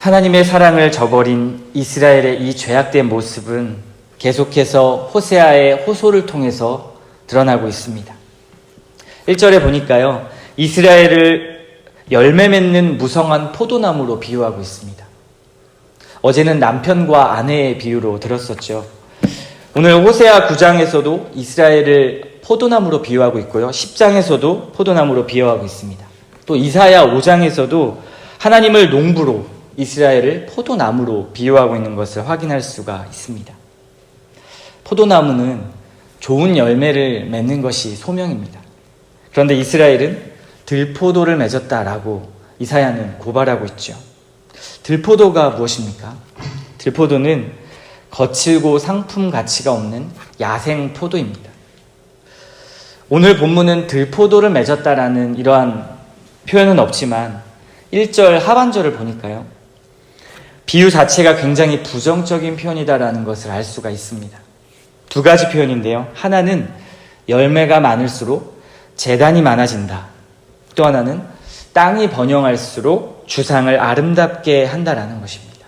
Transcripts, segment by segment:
하나님의 사랑을 저버린 이스라엘의 이 죄악된 모습은 계속해서 호세아의 호소를 통해서 드러나고 있습니다. 1절에 보니까요, 이스라엘을 열매 맺는 무성한 포도나무로 비유하고 있습니다. 어제는 남편과 아내의 비유로 들었었죠. 오늘 호세아 9장에서도 이스라엘을 포도나무로 비유하고 있고요, 10장에서도 포도나무로 비유하고 있습니다. 또 이사야 5장에서도 하나님을 농부로, 이스라엘을 포도나무로 비유하고 있는 것을 확인할 수가 있습니다. 포도나무는 좋은 열매를 맺는 것이 소명입니다. 그런데 이스라엘은 들포도를 맺었다라고 이사야는 고발하고 있죠. 들포도가 무엇입니까? 들포도는 거칠고 상품 가치가 없는 야생 포도입니다. 오늘 본문은 들포도를 맺었다라는 이러한 표현은 없지만 1절 하반절을 보니까요, 비유 자체가 굉장히 부정적인 표현이다라는 것을 알 수가 있습니다. 두 가지 표현인데요. 하나는 열매가 많을수록 재단이 많아진다. 또 하나는 땅이 번영할수록 주상을 아름답게 한다라는 것입니다.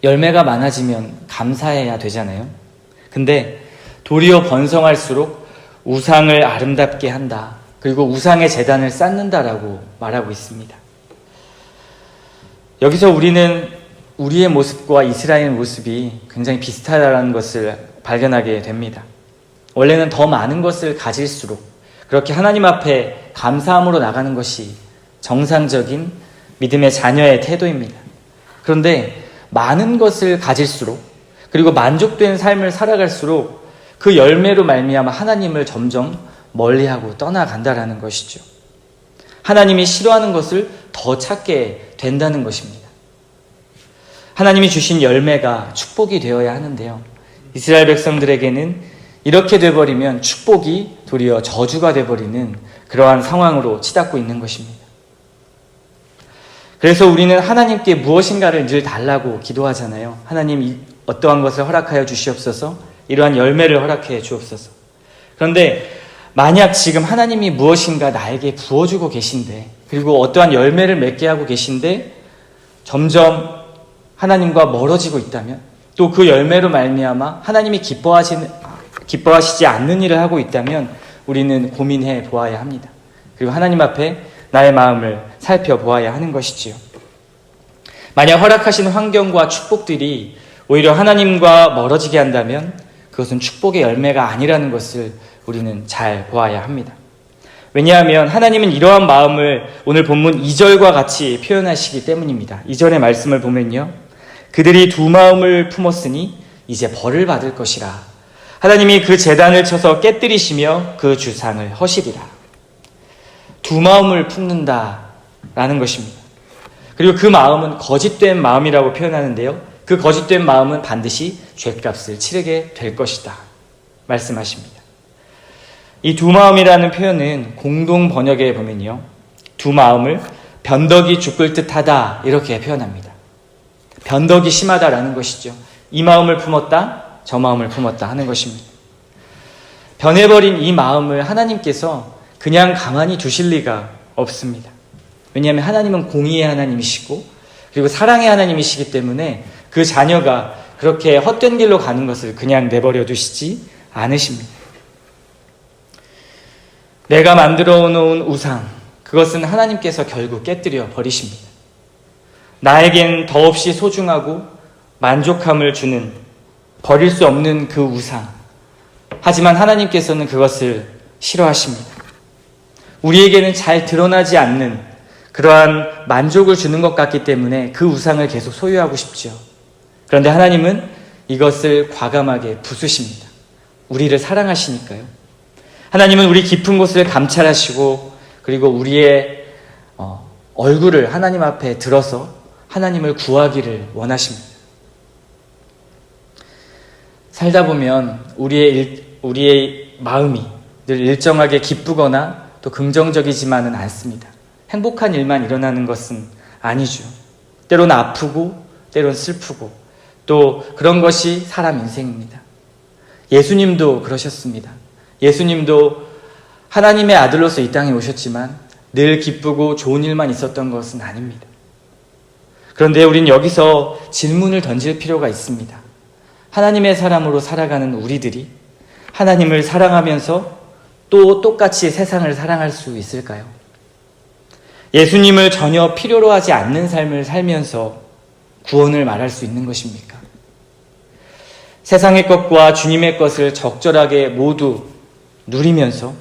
열매가 많아지면 감사해야 되잖아요. 근데 도리어 번성할수록 우상을 아름답게 한다. 그리고 우상의 재단을 쌓는다라고 말하고 있습니다. 여기서 우리는 우리의 모습과 이스라엘의 모습이 굉장히 비슷하다는 것을 발견하게 됩니다. 원래는 더 많은 것을 가질수록 그렇게 하나님 앞에 감사함으로 나가는 것이 정상적인 믿음의 자녀의 태도입니다. 그런데 많은 것을 가질수록, 그리고 만족된 삶을 살아갈수록 그 열매로 말미암아 하나님을 점점 멀리하고 떠나간다라는 것이죠. 하나님이 싫어하는 것을 더 찾게 된다는 것입니다. 하나님이 주신 열매가 축복이 되어야 하는데요, 이스라엘 백성들에게는 이렇게 돼버리면 축복이 도리어 저주가 돼버리는 그러한 상황으로 치닫고 있는 것입니다. 그래서 우리는 하나님께 무엇인가를 늘 달라고 기도하잖아요. 하나님, 어떠한 것을 허락하여 주시옵소서, 이러한 열매를 허락해 주옵소서. 그런데 만약 지금 하나님이 무엇인가 나에게 부어주고 계신데, 그리고 어떠한 열매를 맺게 하고 계신데 점점 하나님과 멀어지고 있다면, 또 그 열매로 말미암아 하나님이 기뻐하시지 않는 일을 하고 있다면 우리는 고민해 보아야 합니다. 그리고 하나님 앞에 나의 마음을 살펴보아야 하는 것이지요. 만약 허락하신 환경과 축복들이 오히려 하나님과 멀어지게 한다면 그것은 축복의 열매가 아니라는 것을 우리는 잘 보아야 합니다. 왜냐하면 하나님은 이러한 마음을 오늘 본문 2절과 같이 표현하시기 때문입니다. 2절의 말씀을 보면요, 그들이 두 마음을 품었으니 이제 벌을 받을 것이라. 하나님이 그 제단을 쳐서 깨뜨리시며 그 주상을 허시리라. 두 마음을 품는다라는 것입니다. 그리고 그 마음은 거짓된 마음이라고 표현하는데요, 그 거짓된 마음은 반드시 죗값을 치르게 될 것이다 말씀하십니다. 이 두 마음이라는 표현은 공동 번역에 보면요, 두 마음을 변덕이 죽을 듯하다 이렇게 표현합니다. 변덕이 심하다라는 것이죠. 이 마음을 품었다, 저 마음을 품었다 하는 것입니다. 변해버린 이 마음을 하나님께서 그냥 가만히 두실 리가 없습니다. 왜냐하면 하나님은 공의의 하나님이시고 그리고 사랑의 하나님이시기 때문에 그 자녀가 그렇게 헛된 길로 가는 것을 그냥 내버려 두시지 않으십니다. 내가 만들어 놓은 우상, 그것은 하나님께서 결국 깨뜨려 버리십니다. 나에겐 더없이 소중하고 만족함을 주는, 버릴 수 없는 그 우상, 하지만 하나님께서는 그것을 싫어하십니다. 우리에게는 잘 드러나지 않는 그러한 만족을 주는 것 같기 때문에 그 우상을 계속 소유하고 싶죠. 그런데 하나님은 이것을 과감하게 부수십니다. 우리를 사랑하시니까요. 하나님은 우리 깊은 곳을 감찰하시고 그리고 우리의 얼굴을 하나님 앞에 들어서 하나님을 구하기를 원하십니다. 살다 보면 우리의 마음이 늘 일정하게 기쁘거나 또 긍정적이지만은 않습니다. 행복한 일만 일어나는 것은 아니죠. 때로는 아프고 때로는 슬프고 또 그런 것이 사람 인생입니다. 예수님도 그러셨습니다. 예수님도 하나님의 아들로서 이 땅에 오셨지만 늘 기쁘고 좋은 일만 있었던 것은 아닙니다. 그런데 우린 여기서 질문을 던질 필요가 있습니다. 하나님의 사람으로 살아가는 우리들이 하나님을 사랑하면서 또 똑같이 세상을 사랑할 수 있을까요? 예수님을 전혀 필요로 하지 않는 삶을 살면서 구원을 말할 수 있는 것입니까? 세상의 것과 주님의 것을 적절하게 모두 누리면서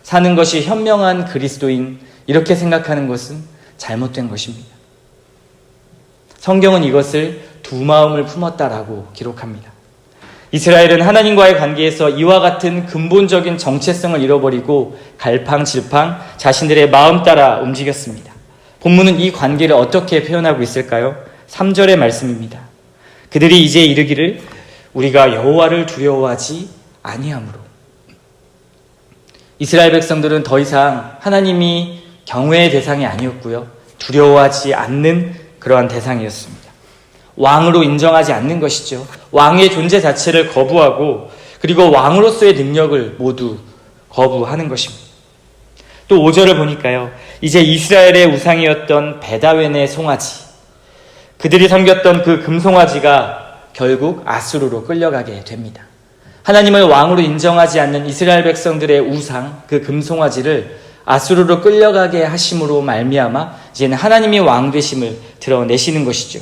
사는 것이 현명한 그리스도인, 이렇게 생각하는 것은 잘못된 것입니다. 성경은 이것을 두 마음을 품었다라고 기록합니다. 이스라엘은 하나님과의 관계에서 이와 같은 근본적인 정체성을 잃어버리고 갈팡질팡 자신들의 마음 따라 움직였습니다. 본문은 이 관계를 어떻게 표현하고 있을까요? 3절의 말씀입니다. 그들이 이제 이르기를 우리가 여호와를 두려워하지 아니하므로. 이스라엘 백성들은 더 이상 하나님이 경외의 대상이 아니었고요, 두려워하지 않는 그러한 대상이었습니다. 왕으로 인정하지 않는 것이죠. 왕의 존재 자체를 거부하고 그리고 왕으로서의 능력을 모두 거부하는 것입니다. 또 5절을 보니까요, 이제 이스라엘의 우상이었던 베다웬의 송아지, 그들이 섬겼던 그 금송아지가 결국 아수르로 끌려가게 됩니다. 하나님을 왕으로 인정하지 않는 이스라엘 백성들의 우상, 그 금송아지를 아수르로 끌려가게 하심으로 말미암아 이제는 하나님이 왕 되심을 드러내시는 것이죠.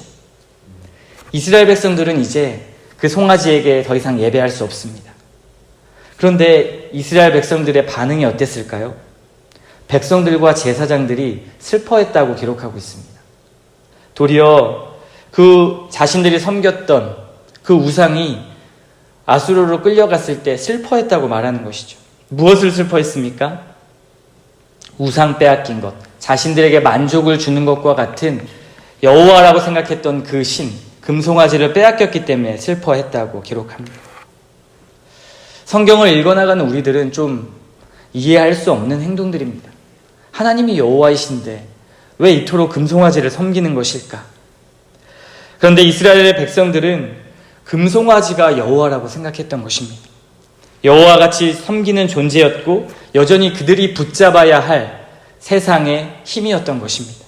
이스라엘 백성들은 이제 그 송아지에게 더 이상 예배할 수 없습니다. 그런데 이스라엘 백성들의 반응이 어땠을까요? 백성들과 제사장들이 슬퍼했다고 기록하고 있습니다. 도리어 그 자신들이 섬겼던 그 우상이 아수르로 끌려갔을 때 슬퍼했다고 말하는 것이죠. 무엇을 슬퍼했습니까? 우상 빼앗긴 것, 자신들에게 만족을 주는 것과 같은 여호와라고 생각했던 그 신, 금송아지를 빼앗겼기 때문에 슬퍼했다고 기록합니다. 성경을 읽어나가는 우리들은 좀 이해할 수 없는 행동들입니다. 하나님이 여호와이신데 왜 이토록 금송아지를 섬기는 것일까? 그런데 이스라엘의 백성들은 금송아지가 여호와라고 생각했던 것입니다. 여호와같이 섬기는 존재였고 여전히 그들이 붙잡아야 할 세상의 힘이었던 것입니다.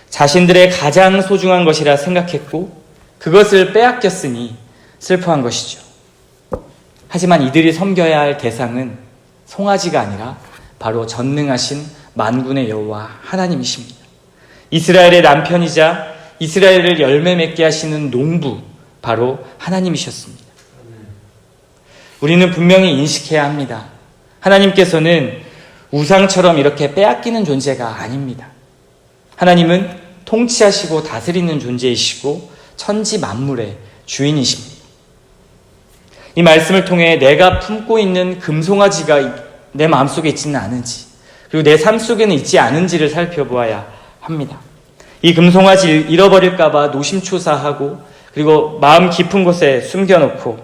자신들의 가장 소중한 것이라 생각했고 그것을 빼앗겼으니 슬퍼한 것이죠. 하지만 이들이 섬겨야 할 대상은 송아지가 아니라 바로 전능하신 만군의 여호와 하나님이십니다. 이스라엘의 남편이자 이스라엘을 열매 맺게 하시는 농부, 바로 하나님이셨습니다. 우리는 분명히 인식해야 합니다. 하나님께서는 우상처럼 이렇게 빼앗기는 존재가 아닙니다. 하나님은 통치하시고 다스리는 존재이시고 천지 만물의 주인이십니다. 이 말씀을 통해 내가 품고 있는 금송아지가 내 마음속에 있지는 않은지, 그리고 내 삶 속에는 있지 않은지를 살펴보아야 합니다. 이 금송아지 잃어버릴까봐 노심초사하고 그리고 마음 깊은 곳에 숨겨놓고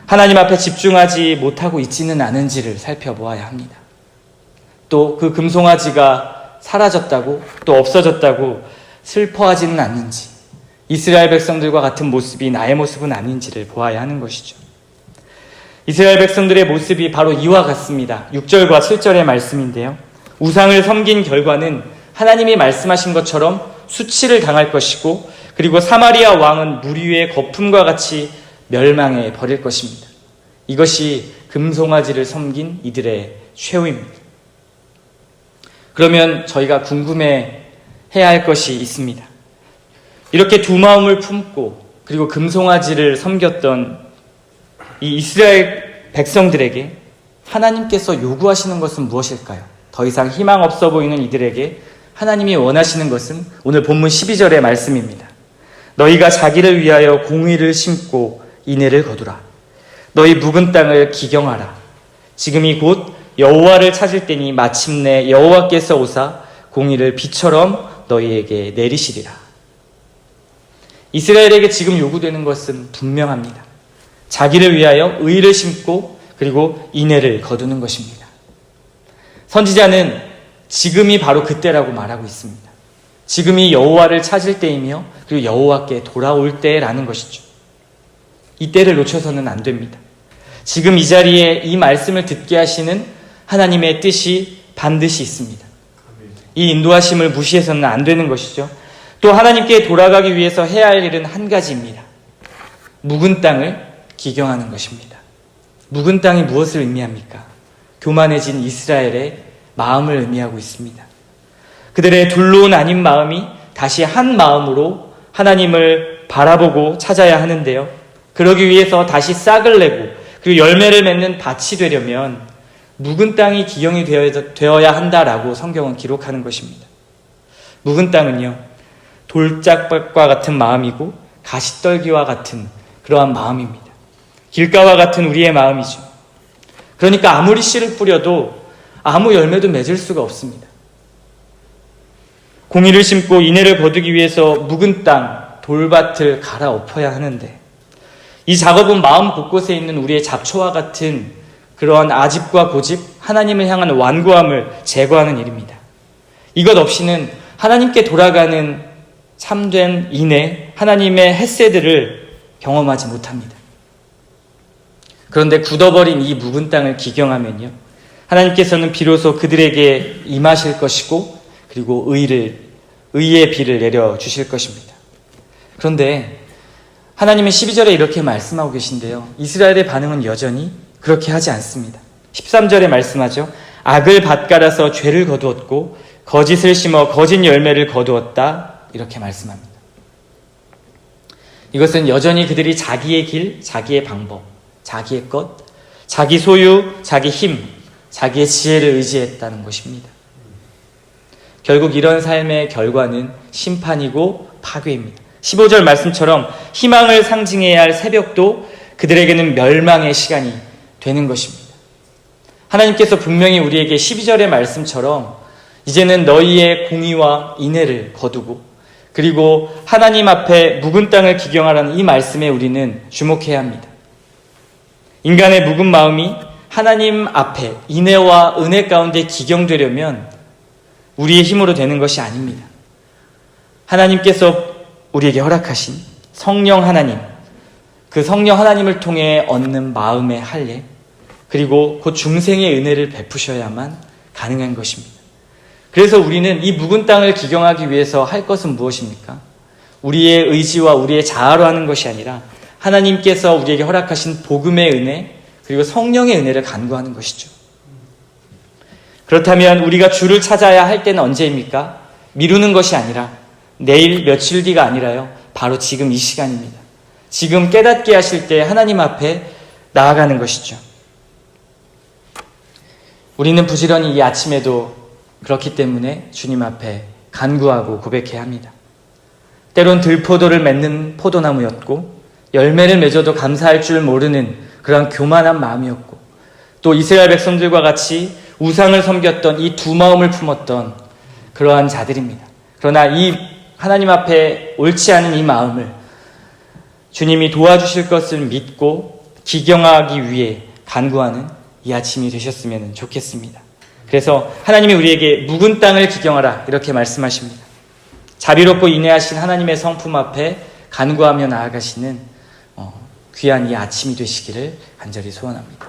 하나님 앞에 집중하지 못하고 있지는 않은지를 살펴보아야 합니다. 또 그 금송아지가 사라졌다고, 또 없어졌다고 슬퍼하지는 않는지, 이스라엘 백성들과 같은 모습이 나의 모습은 아닌지를 보아야 하는 것이죠. 이스라엘 백성들의 모습이 바로 이와 같습니다. 6절과 7절의 말씀인데요. 우상을 섬긴 결과는 하나님이 말씀하신 것처럼 수치를 당할 것이고, 그리고 사마리아 왕은 물 위의 거품과 같이 멸망해 버릴 것입니다. 이것이 금송아지를 섬긴 이들의 최후입니다. 그러면 저희가 궁금해해야 할 것이 있습니다. 이렇게 두 마음을 품고 그리고 금송아지를 섬겼던 이 이스라엘 백성들에게 하나님께서 요구하시는 것은 무엇일까요? 더 이상 희망 없어 보이는 이들에게 하나님이 원하시는 것은 오늘 본문 12절의 말씀입니다. 너희가 자기를 위하여 공의를 심고 인애를 거두라. 너희 묵은 땅을 기경하라. 지금이 곧 여호와를 찾을 때니 마침내 여호와께서 오사 공의를 비처럼 너희에게 내리시리라. 이스라엘에게 지금 요구되는 것은 분명합니다. 자기를 위하여 의를 심고 그리고 인애를 거두는 것입니다. 선지자는 지금이 바로 그때라고 말하고 있습니다. 지금이 여호와를 찾을 때이며 그리고 여호와께 돌아올 때라는 것이죠. 이 때를 놓쳐서는 안 됩니다. 지금 이 자리에 이 말씀을 듣게 하시는 하나님의 뜻이 반드시 있습니다. 이 인도하심을 무시해서는 안 되는 것이죠. 또 하나님께 돌아가기 위해서 해야 할 일은 한 가지입니다. 묵은 땅을 기경하는 것입니다. 묵은 땅이 무엇을 의미합니까? 교만해진 이스라엘의 마음을 의미하고 있습니다. 그들의 둘로 나뉜 마음이 다시 한 마음으로 하나님을 바라보고 찾아야 하는데요. 그러기 위해서 다시 싹을 내고 그리고 열매를 맺는 밭이 되려면 묵은 땅이 기경이 되어야 한다라고 성경은 기록하는 것입니다. 묵은 땅은요, 돌짝밭과 같은 마음이고 가시떨기와 같은 그러한 마음입니다. 길가와 같은 우리의 마음이죠. 그러니까 아무리 씨를 뿌려도 아무 열매도 맺을 수가 없습니다. 공의를 심고 인애를 거두기 위해서 묵은 땅, 돌밭을 갈아엎어야 하는데 이 작업은 마음 곳곳에 있는 우리의 잡초와 같은 그러한 아집과 고집, 하나님을 향한 완고함을 제거하는 일입니다. 이것 없이는 하나님께 돌아가는 참된 인애, 하나님의 헤세드를 경험하지 못합니다. 그런데 굳어버린 이 묵은 땅을 기경하면요, 하나님께서는 비로소 그들에게 임하실 것이고 그리고 의의 비를 내려주실 것입니다. 그런데 하나님은 12절에 이렇게 말씀하고 계신데요, 이스라엘의 반응은 여전히 그렇게 하지 않습니다. 13절에 말씀하죠. 악을 밭갈아서 죄를 거두었고 거짓을 심어 거짓 열매를 거두었다, 이렇게 말씀합니다. 이것은 여전히 그들이 자기의 길, 자기의 방법, 자기의 것, 자기 소유, 자기 힘, 자기의 지혜를 의지했다는 것입니다. 결국 이런 삶의 결과는 심판이고 파괴입니다. 15절 말씀처럼 희망을 상징해야 할 새벽도 그들에게는 멸망의 시간이 되는 것입니다. 하나님께서 분명히 우리에게 12절의 말씀처럼 이제는 너희의 공의와 인애를 거두고 그리고 하나님 앞에 묵은 땅을 기경하라는 이 말씀에 우리는 주목해야 합니다. 인간의 묵은 마음이 하나님 앞에 인애와 은혜 가운데 기경되려면 우리의 힘으로 되는 것이 아닙니다. 하나님께서 우리에게 허락하신 성령 하나님, 그 성령 하나님을 통해 얻는 마음의 할례, 그리고 그 중생의 은혜를 베푸셔야만 가능한 것입니다. 그래서 우리는 이 묵은 땅을 기경하기 위해서 할 것은 무엇입니까? 우리의 의지와 우리의 자아로 하는 것이 아니라 하나님께서 우리에게 허락하신 복음의 은혜, 그리고 성령의 은혜를 간구하는 것이죠. 그렇다면 우리가 주를 찾아야 할 때는 언제입니까? 미루는 것이 아니라 내일 며칠 뒤가 아니라요, 바로 지금 이 시간입니다. 지금 깨닫게 하실 때 하나님 앞에 나아가는 것이죠. 우리는 부지런히 이 아침에도 그렇기 때문에 주님 앞에 간구하고 고백해야 합니다. 때론 들포도를 맺는 포도나무였고 열매를 맺어도 감사할 줄 모르는 그런 교만한 마음이었고 또 이스라엘 백성들과 같이 우상을 섬겼던 이 두 마음을 품었던 그러한 자들입니다. 그러나 이 하나님 앞에 옳지 않은 이 마음을 주님이 도와주실 것을 믿고 기경하기 위해 간구하는 이 아침이 되셨으면 좋겠습니다. 그래서 하나님이 우리에게 묵은 땅을 기경하라, 이렇게 말씀하십니다. 자비롭고 인애하신 하나님의 성품 앞에 간구하며 나아가시는 귀한 이 아침이 되시기를 간절히 소원합니다.